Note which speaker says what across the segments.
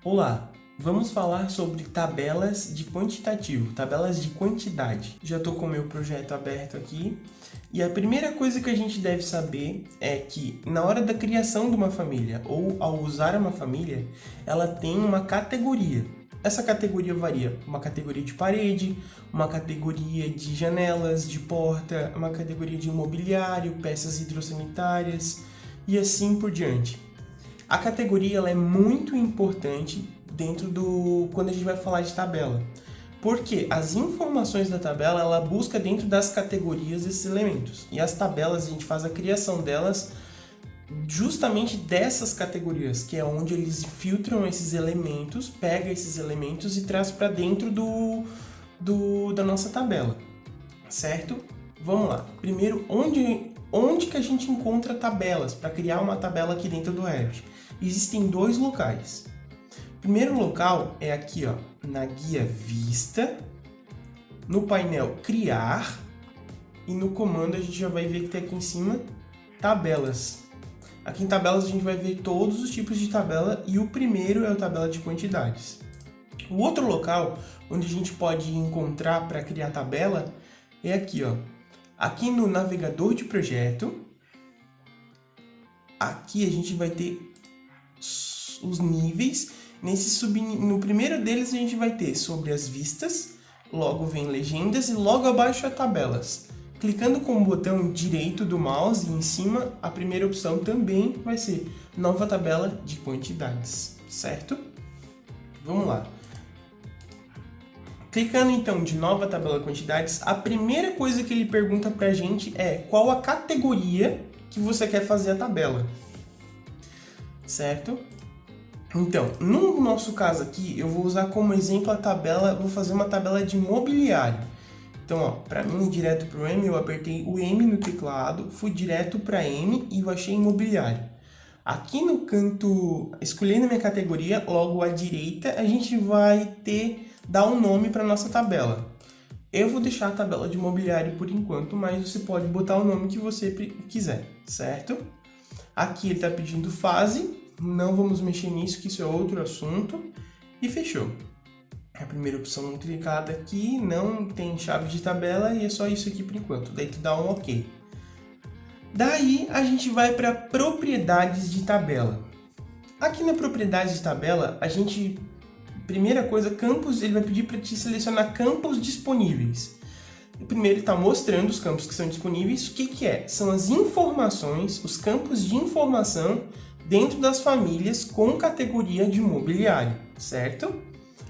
Speaker 1: Olá, vamos falar sobre tabelas de quantitativo, tabelas de quantidade. Já estou com o meu projeto aberto aqui e a primeira coisa que a gente deve saber é que na hora da criação de uma família ou ao usar uma família, ela tem uma categoria. Essa categoria varia, uma categoria de parede, uma categoria de janelas, de porta, uma categoria de imobiliário, peças hidrossanitárias e assim por diante. A categoria ela é muito importante quando a gente vai falar de tabela, porque as informações da tabela ela busca dentro das categorias esses elementos e as tabelas a gente faz a criação delas justamente dessas categorias, que é onde eles filtram esses elementos, pega esses elementos e traz para dentro da nossa tabela, certo? Vamos lá. Primeiro, onde que a gente encontra tabelas para criar uma tabela aqui dentro do Revit? Existem dois locais. O primeiro local é aqui, ó, na guia Vista, no painel Criar e no comando a gente já vai ver que tem aqui em cima Tabelas. Aqui em Tabelas a gente vai ver todos os tipos de tabela e o primeiro é a tabela de quantidades. O outro local onde a gente pode encontrar para criar tabela é aqui, ó. Aqui no navegador de projeto, aqui a gente vai ter os níveis. No primeiro deles a gente vai ter sobre as vistas, logo vem legendas e logo abaixo é tabelas. Clicando com o botão direito do mouse e em cima, a primeira opção também vai ser nova tabela de quantidades, certo? Vamos lá. Clicando então de nova tabela de quantidades, a primeira coisa que ele pergunta pra gente é qual a categoria que você quer fazer a tabela, certo? Então, no nosso caso aqui, eu vou usar como exemplo a tabela, vou fazer uma tabela de mobiliário. Então, ó, para mim ir direto para o M, eu apertei o M no teclado, fui direto para M e eu achei imobiliário. Aqui no canto, escolhendo a minha categoria, logo à direita, a gente vai dar um nome para nossa tabela. Eu vou deixar a tabela de mobiliário por enquanto, mas você pode botar o nome que você quiser, certo? Aqui ele está pedindo fase, não vamos mexer nisso, que isso é outro assunto, e fechou. A primeira opção clicada aqui, não tem chave de tabela e é só isso aqui por enquanto, daí tu dá um OK. Daí a gente vai para propriedades de tabela. Aqui na propriedade de tabela, primeira coisa, campos, ele vai pedir para te selecionar campos disponíveis. Primeiro ele está mostrando os campos que são disponíveis. O que é? São as informações, os campos de informação dentro das famílias com categoria de mobiliário, certo?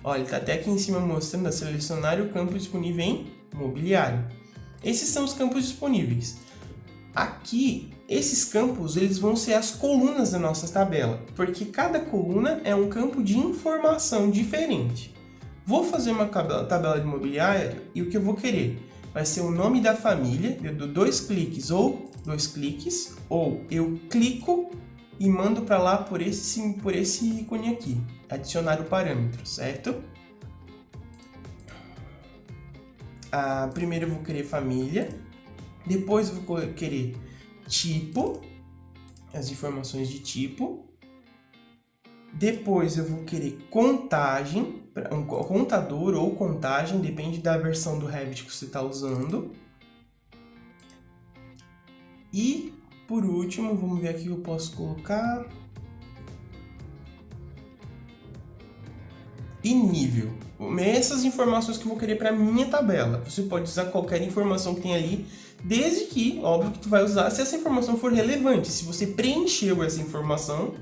Speaker 1: Olha, ele está até aqui em cima mostrando a selecionar o campo disponível em mobiliário. Esses são os campos disponíveis. Aqui, esses campos eles vão ser as colunas da nossa tabela, porque cada coluna é um campo de informação diferente. Vou fazer uma tabela de mobiliário e o que eu vou querer vai ser o nome da família, eu dou dois cliques, ou eu clico e mando para lá por esse ícone aqui, adicionar o parâmetro, certo? Primeiro eu vou querer família, depois eu vou querer tipo, as informações de tipo, depois eu vou querer contagem, um contador ou contagem, depende da versão do Revit que você está usando. E, por último, vamos ver aqui que eu posso colocar. E nível. Essas informações que eu vou querer para minha tabela. Você pode usar qualquer informação que tem ali, desde que, óbvio que tu vai usar se essa informação for relevante, se você preencheu essa informação,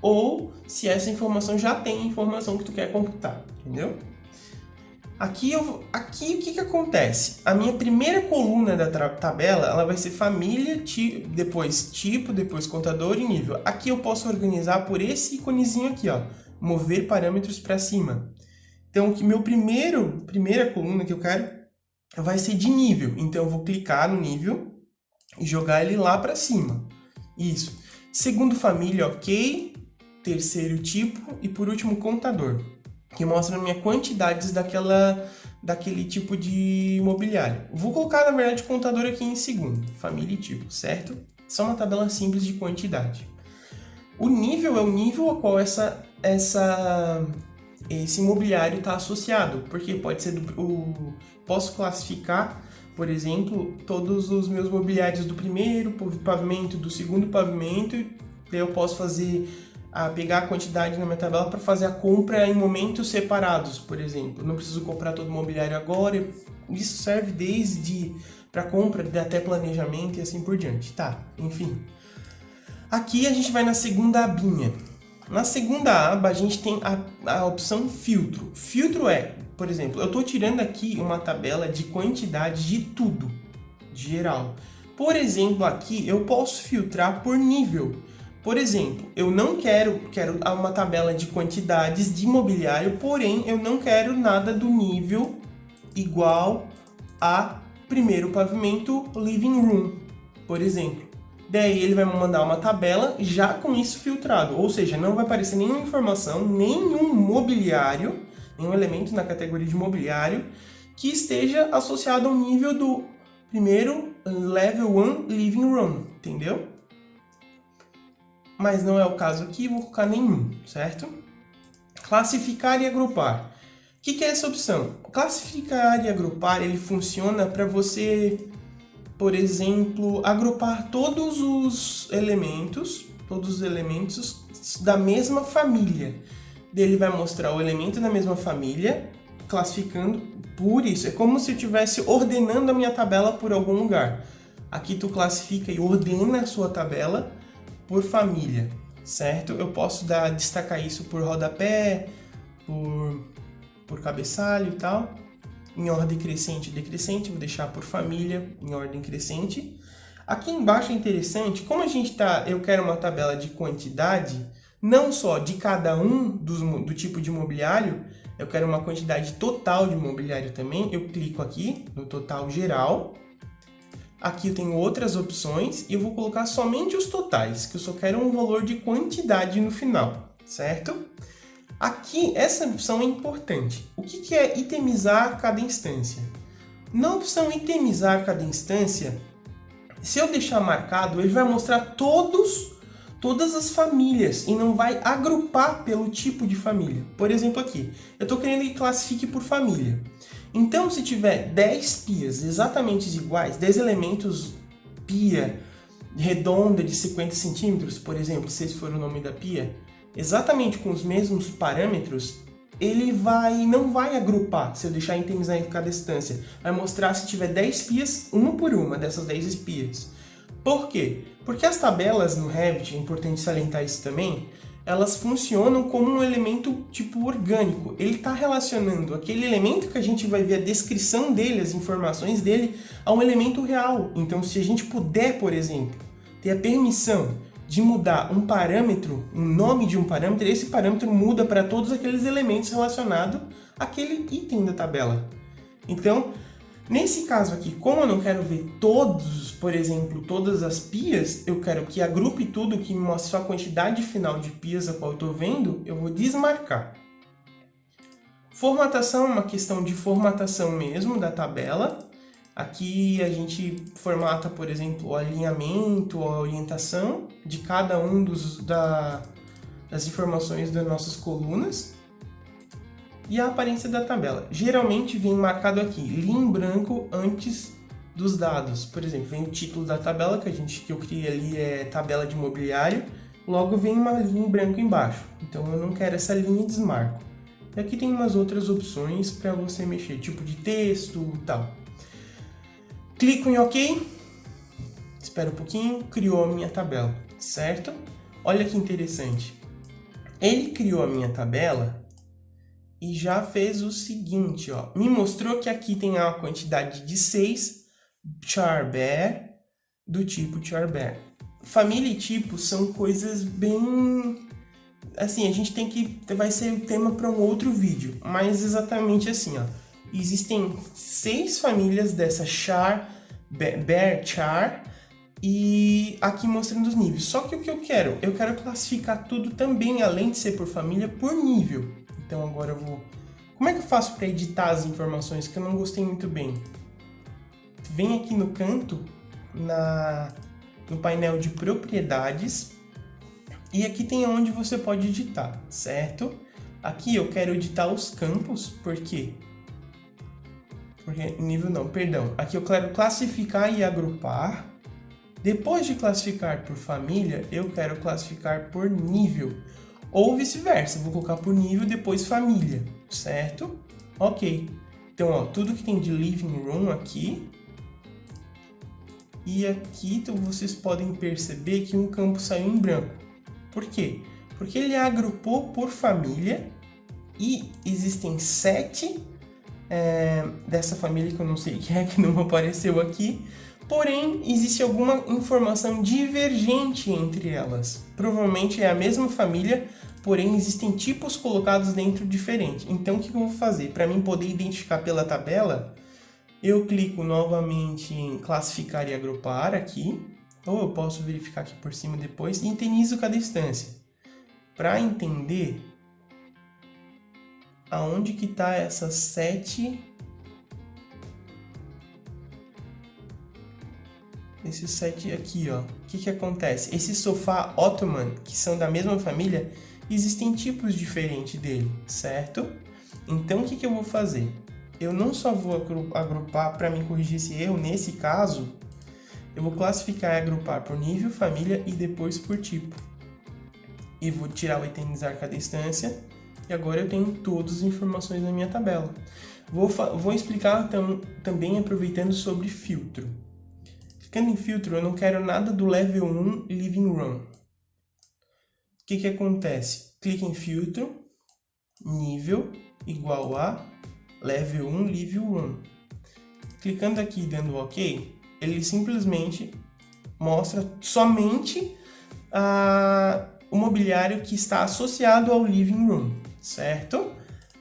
Speaker 1: ou se essa informação já tem a informação que tu quer computar, entendeu? Aqui o que acontece? A minha primeira coluna da tabela ela vai ser família, depois tipo, depois contador e nível. Aqui eu posso organizar por esse iconezinho aqui, ó, mover parâmetros para cima. Então, meu primeira coluna que eu quero vai ser de nível. Então, eu vou clicar no nível e jogar ele lá para cima. Isso. Segundo família, ok. Terceiro tipo e por último contador, que mostra a minha quantidades daquele tipo de mobiliário. Vou colocar, na verdade, o contador aqui em segundo, família e tipo, certo? Só uma tabela simples de quantidade. O nível é o nível a qual esse mobiliário está associado, porque pode ser posso classificar, por exemplo, todos os meus mobiliários do primeiro pavimento, do segundo pavimento, daí eu posso pegar a quantidade na minha tabela para fazer a compra em momentos separados, por exemplo. Não preciso comprar todo o mobiliário agora. Isso serve desde para compra até planejamento e assim por diante. Tá, enfim. Aqui a gente vai na segunda abinha. Na segunda aba a gente tem a opção filtro. Filtro é, por exemplo, eu estou tirando aqui uma tabela de quantidade de tudo, de geral. Por exemplo, aqui eu posso filtrar por nível. Por exemplo, eu não quero uma tabela de quantidades de mobiliário, porém eu não quero nada do nível igual a primeiro pavimento living room, por exemplo. Daí ele vai me mandar uma tabela já com isso filtrado, ou seja, não vai aparecer nenhuma informação, nenhum mobiliário, nenhum elemento na categoria de mobiliário que esteja associado ao nível do primeiro level 1 living room, entendeu? Mas não é o caso aqui, vou colocar nenhum, certo? Classificar e agrupar. O que é essa opção? Classificar e agrupar, ele funciona para você, por exemplo, agrupar todos os elementos da mesma família. Ele vai mostrar o elemento da mesma família, classificando por isso. É como se eu estivesse ordenando a minha tabela por algum lugar. Aqui tu classifica e ordena a sua tabela por família, certo? Eu posso destacar isso por rodapé, por cabeçalho e tal. Em ordem crescente e decrescente, vou deixar por família em ordem crescente. Aqui embaixo é interessante, como eu quero uma tabela de quantidade, não só de cada um do tipo de mobiliário, eu quero uma quantidade total de mobiliário também. Eu clico aqui no total geral. Aqui eu tenho outras opções e eu vou colocar somente os totais, que eu só quero um valor de quantidade no final, certo? Aqui, essa opção é importante. O que é itemizar cada instância? Na opção itemizar cada instância, se eu deixar marcado, ele vai mostrar todas as famílias e não vai agrupar pelo tipo de família. Por exemplo aqui, eu estou querendo que classifique por família. Então, se tiver 10 pias exatamente iguais, 10 elementos pia redonda de 50 centímetros, por exemplo, se esse for o nome da pia, exatamente com os mesmos parâmetros, ele não vai agrupar se eu deixar itemizar em cada instância. Vai mostrar se tiver 10 pias, uma por uma dessas 10 pias. Por quê? Porque as tabelas no Revit, é importante salientar isso também, elas funcionam como um elemento tipo orgânico. Ele está relacionando aquele elemento que a gente vai ver a descrição dele, as informações dele, a um elemento real. Então, se a gente puder, por exemplo, ter a permissão de mudar um parâmetro, o nome de um parâmetro, esse parâmetro muda para todos aqueles elementos relacionados àquele item da tabela. Então, nesse caso aqui, como eu não quero ver todos, por exemplo, todas as pias, eu quero que agrupe tudo, que me mostre só a quantidade final de pias a qual eu estou vendo, eu vou desmarcar. Formatação é uma questão de formatação mesmo da tabela. Aqui a gente formata, por exemplo, o alinhamento, a orientação de cada um das informações das nossas colunas. E a aparência da tabela. Geralmente vem marcado aqui, linha em branco antes dos dados. Por exemplo, vem o título da tabela, que eu criei ali é tabela de mobiliário, logo vem uma linha em branco embaixo. Então eu não quero essa linha e desmarco. E aqui tem umas outras opções para você mexer, tipo de texto e tal. Clico em OK, espera um pouquinho, criou a minha tabela, certo? Olha que interessante. Ele criou a minha tabela e já fez o seguinte, ó. Me mostrou que aqui tem a quantidade de 6 char bear do tipo char bear. Família e tipo são coisas bem... Assim, a gente tem que... Vai ser o tema para um outro vídeo, mas exatamente assim, ó. Existem 6 famílias dessa char, bear char, e aqui mostrando os níveis. Só que o que eu quero? Eu quero classificar tudo também, além de ser por família, por nível. Então agora eu vou... Como é que eu faço para editar as informações que eu não gostei muito bem? Vem aqui no canto, no painel de propriedades, E aqui tem onde você pode editar, certo? Aqui eu quero editar os campos, por quê? Porque nível não, perdão. Aqui eu quero classificar e agrupar. Depois de classificar por família, eu quero classificar por nível. Ou vice-versa, vou colocar por nível, depois família, certo? Ok. Então, ó, tudo que tem de living room aqui. E aqui então, vocês podem perceber que um campo saiu em branco. Por quê? Porque ele agrupou por família e existem 7 dessa família que eu não sei o que é, que não apareceu aqui. Porém, existe alguma informação divergente entre elas. Provavelmente é a mesma família, porém existem tipos colocados dentro diferente. Então, o que eu vou fazer? Para mim poder identificar pela tabela, eu clico novamente em classificar e agrupar aqui, ou eu posso verificar aqui por cima depois, e interiorizo cada instância. Para entender aonde que está essas 7... Esses 7 aqui, ó. O que acontece? Esse sofá Ottoman, que são da mesma família, existem tipos diferentes dele, certo? Então, o que eu vou fazer? Eu não só vou agrupar para me corrigir esse erro, nesse caso, eu vou classificar e agrupar por nível, família e depois por tipo. E vou tirar o eternizar cada instância, e agora eu tenho todas as informações na minha tabela. Vou explicar também aproveitando sobre filtro. Clicando em filtro, eu não quero nada do level 1 living room. O que acontece? Clica em filtro, nível, igual a level 1 living room. Clicando aqui e dando OK, ele simplesmente mostra somente o mobiliário que está associado ao living room, certo?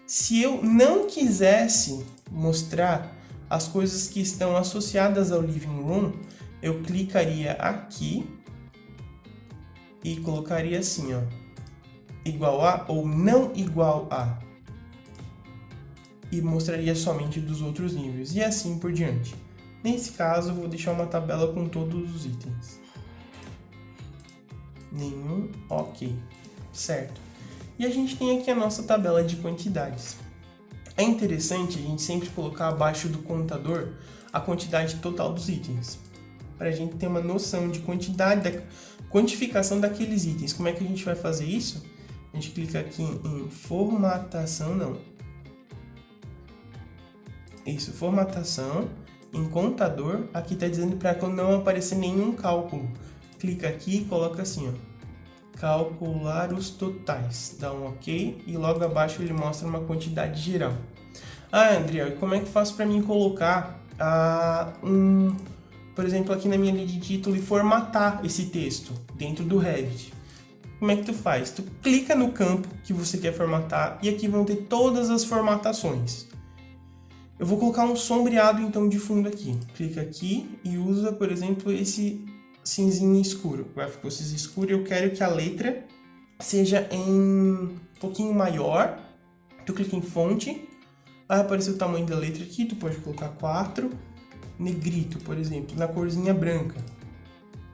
Speaker 1: Se eu não quisesse mostrar as coisas que estão associadas ao living room, eu clicaria aqui e colocaria assim, ó, igual a ou não igual a, e mostraria somente dos outros níveis, e assim por diante. Nesse caso, eu vou deixar uma tabela com todos os itens. Nenhum, ok, certo. E a gente tem aqui a nossa tabela de quantidades. É interessante a gente sempre colocar abaixo do contador a quantidade total dos itens, para a gente ter uma noção de quantidade, da quantificação daqueles itens. Como é que a gente vai fazer isso? A gente clica aqui em formatação, não. Isso, formatação, em contador, aqui está dizendo para não aparecer nenhum cálculo. Clica aqui e coloca assim, ó, calcular os totais, dá um OK e logo abaixo ele mostra uma quantidade geral. Ah, André, como é que eu faço para mim colocar por exemplo, aqui na minha linha de título e formatar esse texto dentro do Revit? Como é que tu faz? Tu clica no campo que você quer formatar e aqui vão ter todas as formatações. Eu vou colocar um sombreado então de fundo aqui. Clica aqui e usa, por exemplo, esse cinzinho escuro. Vai ficar cinza escuro e eu quero que a letra seja em um pouquinho maior. Tu clica em fonte, vai aparecer o tamanho da letra aqui, tu pode colocar 4, negrito, por exemplo, na corzinha branca.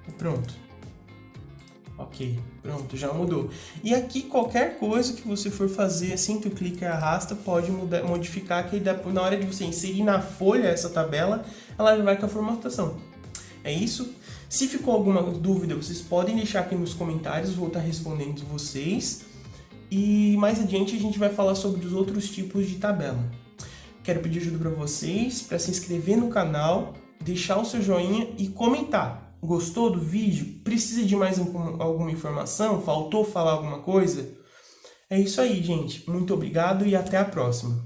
Speaker 1: E pronto. Ok, pronto, já mudou. E aqui qualquer coisa que você for fazer, assim, tu clica e arrasta, pode modificar, que na hora de você inserir na folha essa tabela, ela já vai com a formatação. É isso. Se ficou alguma dúvida, vocês podem deixar aqui nos comentários, vou estar respondendo vocês. E mais adiante a gente vai falar sobre os outros tipos de tabela. Quero pedir ajuda para vocês, para se inscrever no canal, deixar o seu joinha e comentar. Gostou do vídeo? Precisa de mais alguma informação? Faltou falar alguma coisa? É isso aí, gente. Muito obrigado e até a próxima.